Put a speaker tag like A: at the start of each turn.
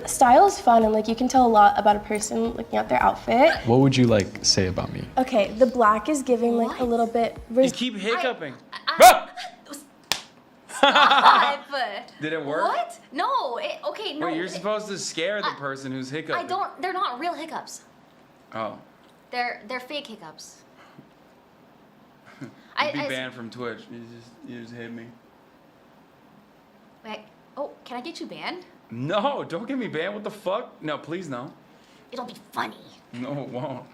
A: Style is fun, and like you can tell a lot about a person looking at their outfit.
B: What would you like say about me?
A: Okay, the black is giving like a little bit.
C: You keep hiccuping.
D: Stop.
C: Did it work?
D: What? No. Okay, no.
C: Wait, you're supposed to scare the person who's hiccuping.
D: I don't. They're not real hiccups.
C: Oh.
D: They're fake hiccups.
C: You'd be banned from Twitch. You just hit me.
D: Wait. Oh, can I get you banned?
C: No, don't get me banned. What the fuck? No, please no.
D: It'll be funny.
C: No, it won't.